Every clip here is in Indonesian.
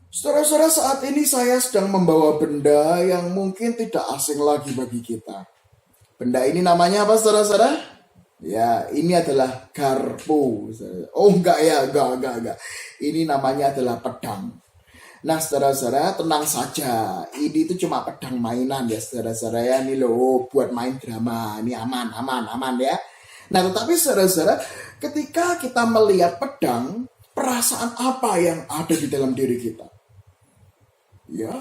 Saudara-saudara, saat ini saya sedang membawa benda yang mungkin tidak asing lagi bagi kita. Benda ini namanya apa, saudara-saudara? Ya, ini adalah garpu. Oh, enggak ya, enggak. Ini namanya adalah pedang. Nah, saudara-saudara, tenang saja. Ini itu cuma pedang mainan ya, saudara-saudara ya. Ini loh, buat main drama. Ini aman ya. Nah, tetapi saudara-saudara, ketika kita melihat pedang, perasaan apa yang ada di dalam diri kita? Ya,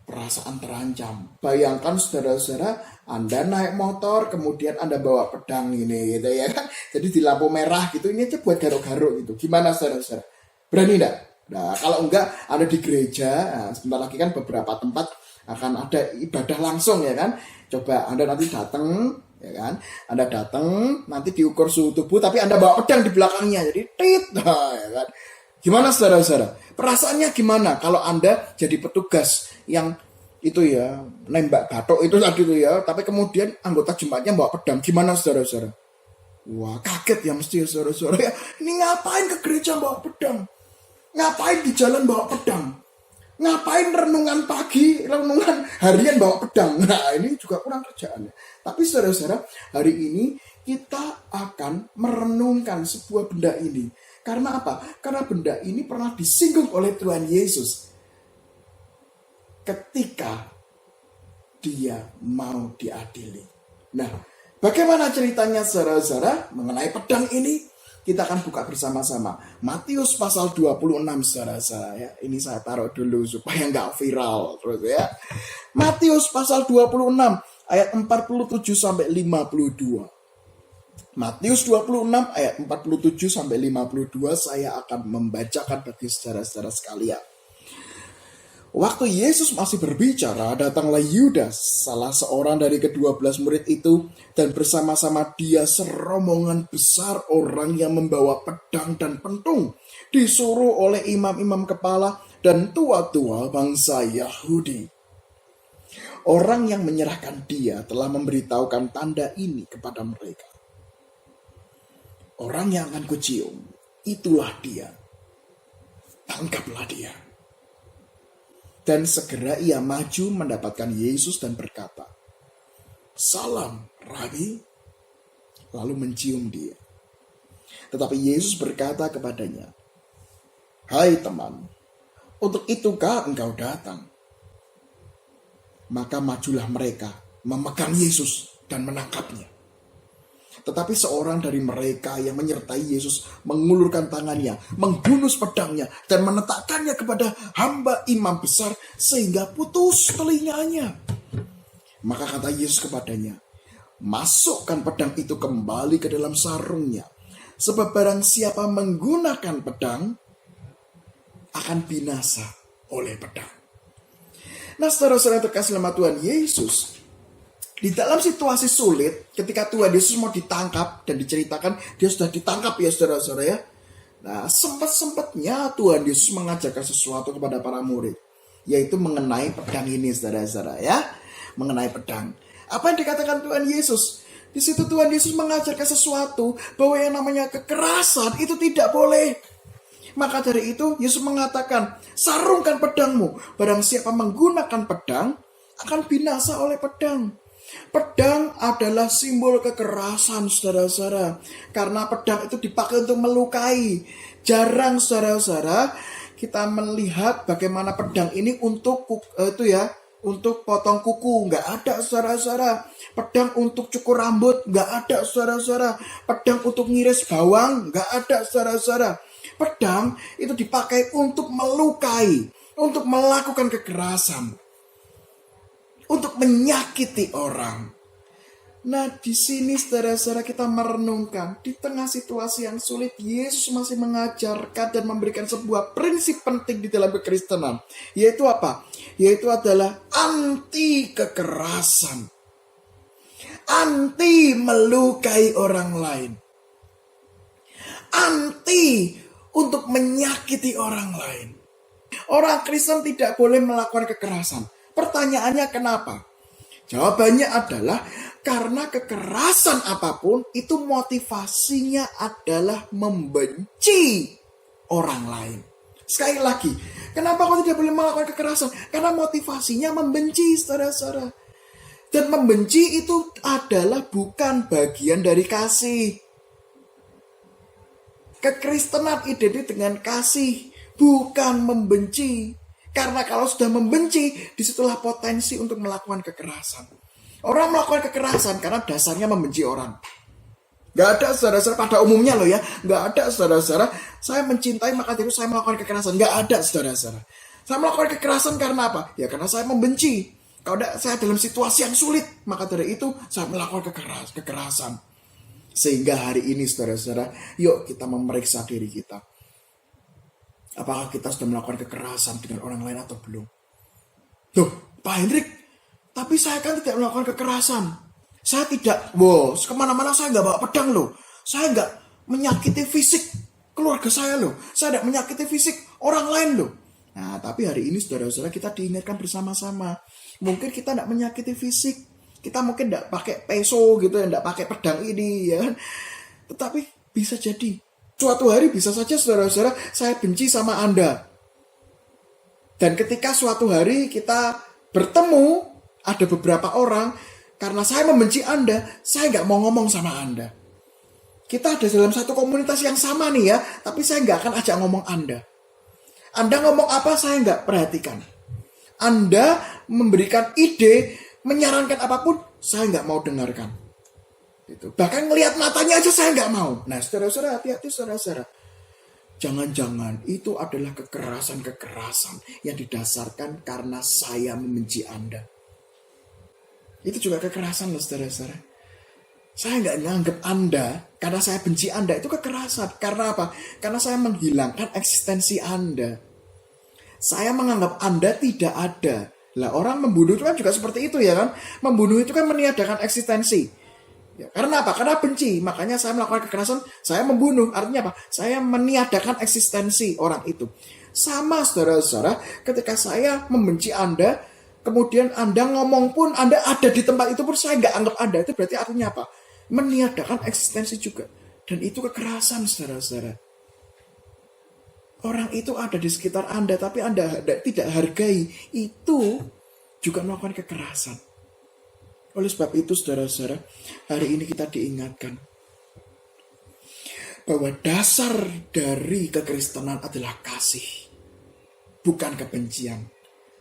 perasaan terancam. Bayangkan saudara-saudara, Anda naik motor, kemudian Anda bawa pedang ini gitu ya kan. Jadi di lampu merah gitu, ini aja buat garuk-garuk gitu. Gimana saudara-saudara? Berani enggak? Nah, kalau enggak, Anda di gereja, nah, sebentar lagi kan beberapa tempat akan ada ibadah langsung ya kan. Coba Anda nanti datang, ya kan. Anda datang, nanti diukur suhu tubuh, tapi Anda bawa pedang di belakangnya. Jadi tit, nah, ya kan. Gimana saudara-saudara? Perasaannya gimana kalau Anda jadi petugas yang itu ya, nembak batok itu tadi itu ya, tapi kemudian anggota jemaatnya bawa pedang. Gimana saudara-saudara? Wah, kaget ya mesti ya saudara-saudara ya. Ini ngapain ke gereja bawa pedang? Ngapain di jalan bawa pedang? Ngapain renungan pagi, renungan harian bawa pedang? Nah, ini juga kurang kerjaan. Tapi saudara-saudara, hari ini kita akan merenungkan sebuah benda ini. Karena apa? Karena benda ini pernah disinggung oleh Tuhan Yesus ketika dia mau diadili. Nah, bagaimana ceritanya saudara-saudara mengenai pedang ini? Kita akan buka bersama-sama Matius pasal 26 saudara-saudara ya. Ini saya taruh dulu supaya nggak viral terus ya. Matius pasal 26 ayat 47 sampai 52. Matius 26 ayat 47 sampai 52 saya akan membacakan bagi saudara-saudara sekalian. Waktu Yesus masih berbicara, datanglah Yudas, salah seorang dari ke-12 murid itu, dan bersama-sama dia serombongan besar orang yang membawa pedang dan pentung, disuruh oleh imam-imam kepala dan tua-tua bangsa Yahudi. Orang yang menyerahkan dia telah memberitahukan tanda ini kepada mereka. Orang yang akan kucium, itulah dia. Tangkaplah dia. Dan segera ia maju mendapatkan Yesus dan berkata, "Salam, Rabi," lalu mencium dia. Tetapi Yesus berkata kepadanya, "Hai teman, untuk itukah engkau datang?" Maka majulah mereka memegang Yesus dan menangkapnya. Tetapi seorang dari mereka yang menyertai Yesus mengulurkan tangannya, menghunus pedangnya, dan menetapkannya kepada hamba imam besar sehingga putus telinganya. Maka kata Yesus kepadanya, "Masukkan pedang itu kembali ke dalam sarungnya, sebab barang siapa menggunakan pedang akan binasa oleh pedang." Nah, saudara-saudara terkasih dalam Tuhan Yesus, di dalam situasi sulit, ketika Tuhan Yesus mau ditangkap dan diceritakan, dia sudah ditangkap ya saudara-saudara ya. Nah, sempat-sempatnya Tuhan Yesus mengajarkan sesuatu kepada para murid, yaitu mengenai pedang ini saudara-saudara ya. Mengenai pedang. Apa yang dikatakan Tuhan Yesus? Di situ Tuhan Yesus mengajarkan sesuatu bahwa yang namanya kekerasan itu tidak boleh. Maka dari itu Yesus mengatakan, sarungkan pedangmu. Barang siapa menggunakan pedang akan binasa oleh pedang. Pedang adalah simbol kekerasan saudara-saudara. Karena pedang itu dipakai untuk melukai. Jarang saudara-saudara kita melihat bagaimana pedang ini untuk untuk potong kuku. Nggak ada saudara-saudara. Pedang untuk cukur rambut. Nggak ada saudara-saudara. Pedang untuk ngiris bawang. Nggak ada saudara-saudara. Pedang itu dipakai untuk melukai. Untuk melakukan kekerasan. Untuk menyakiti orang. Nah, di sini saudara-saudara kita merenungkan, di tengah situasi yang sulit, Yesus masih mengajarkan dan memberikan sebuah prinsip penting di dalam kekristenan. Yaitu apa? Yaitu adalah anti kekerasan. Anti melukai orang lain. Anti untuk menyakiti orang lain. Orang Kristen tidak boleh melakukan kekerasan. Pertanyaannya kenapa? Jawabannya adalah karena kekerasan apapun itu motivasinya adalah membenci orang lain. Sekali lagi, kenapa kau tidak boleh melakukan kekerasan? Karena motivasinya membenci, saudara-saudara. Dan membenci itu adalah bukan bagian dari kasih. Kekristenan identik dengan kasih, bukan membenci. Karena kalau sudah membenci, disitulah potensi untuk melakukan kekerasan. Orang melakukan kekerasan karena dasarnya membenci orang. Gak ada saudara-saudara pada umumnya loh ya. Gak ada saudara-saudara saya mencintai maka itu saya melakukan kekerasan. Gak ada saudara-saudara. Saya melakukan kekerasan karena apa? Ya karena saya membenci. Kalau saya dalam situasi yang sulit, maka dari itu saya melakukan kekerasan. Sehingga hari ini saudara-saudara, yuk kita memeriksa diri kita. Apakah kita sudah melakukan kekerasan dengan orang lain atau belum? Loh, Pak Hendrik, tapi saya kan tidak melakukan kekerasan. Saya tidak, kemana-mana saya nggak bawa pedang loh. Saya nggak menyakiti fisik keluarga saya loh. Saya tidak menyakiti fisik orang lain loh. Nah, tapi hari ini saudara-saudara kita diingatkan bersama-sama. Mungkin kita tidak menyakiti fisik. Kita mungkin tidak pakai peso gitu ya, tidak pakai pedang ini ya kan. Tetapi bisa jadi suatu hari bisa saja saudara-saudara saya benci sama Anda. Dan ketika suatu hari kita bertemu, ada beberapa orang, karena saya membenci Anda, saya nggak mau ngomong sama Anda. Kita ada dalam satu komunitas yang sama nih ya, tapi saya nggak akan ajak ngomong Anda. Anda ngomong apa, saya nggak perhatikan. Anda memberikan ide, menyarankan apapun, saya nggak mau dengarkan. Gitu. Bahkan ngelihat matanya aja saya nggak mau. Nah, saudara-saudara, hati-hati saudara-saudara. Jangan-jangan itu adalah kekerasan-kekerasan yang didasarkan karena saya membenci Anda. Itu juga kekerasan loh saudara-saudara. Saya nggak nganggap Anda, karena saya benci Anda, itu kekerasan. Karena apa? Karena saya menghilangkan eksistensi Anda. Saya menganggap Anda tidak ada. Lah orang membunuh itu kan juga seperti itu ya kan. Membunuh itu kan meniadakan eksistensi. Ya, karena apa? Karena benci. Makanya saya melakukan kekerasan, saya membunuh. Artinya apa? Saya meniadakan eksistensi orang itu. Sama saudara-saudara, ketika saya membenci Anda, kemudian Anda ngomong pun, Anda ada di tempat itu pun saya nggak anggap Anda. Itu berarti artinya apa? Meniadakan eksistensi juga. Dan itu kekerasan saudara-saudara. Orang itu ada di sekitar Anda, tapi Anda tidak hargai. Itu juga melakukan kekerasan. Oleh sebab itu saudara-saudara, hari ini kita diingatkan bahwa dasar dari kekristenan adalah kasih, bukan kebencian.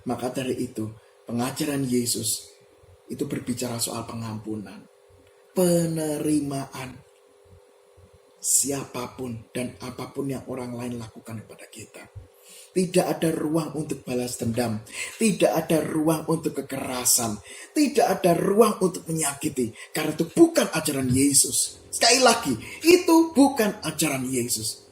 Maka dari itu, pengajaran Yesus itu berbicara soal pengampunan, penerimaan siapapun dan apapun yang orang lain lakukan kepada kita. Tidak ada ruang untuk balas dendam, tidak ada ruang untuk kekerasan, tidak ada ruang untuk menyakiti, karena itu bukan ajaran Yesus. Sekali lagi, itu bukan ajaran Yesus.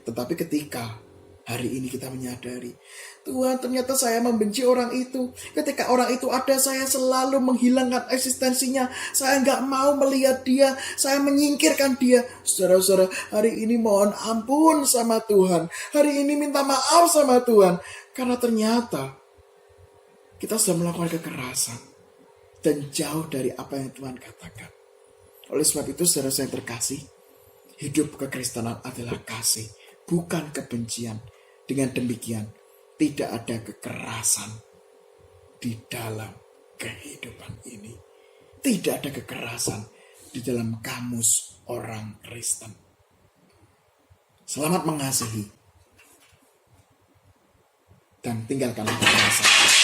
Tetapi ketika hari ini kita menyadari, Tuhan ternyata saya membenci orang itu. Ketika orang itu ada, saya selalu menghilangkan eksistensinya. Saya nggak mau melihat dia. Saya menyingkirkan dia. Saudara-saudara, hari ini mohon ampun sama Tuhan. Hari ini minta maaf sama Tuhan. Karena ternyata kita sudah melakukan kekerasan. Dan jauh dari apa yang Tuhan katakan. Oleh sebab itu, saudara saya terkasih, hidup kekristenan adalah kasih, bukan kebencian. Dengan demikian, tidak ada kekerasan di dalam kehidupan ini. Tidak ada kekerasan di dalam kamus orang Kristen. Selamat mengasihi dan tinggalkanlah kekerasan.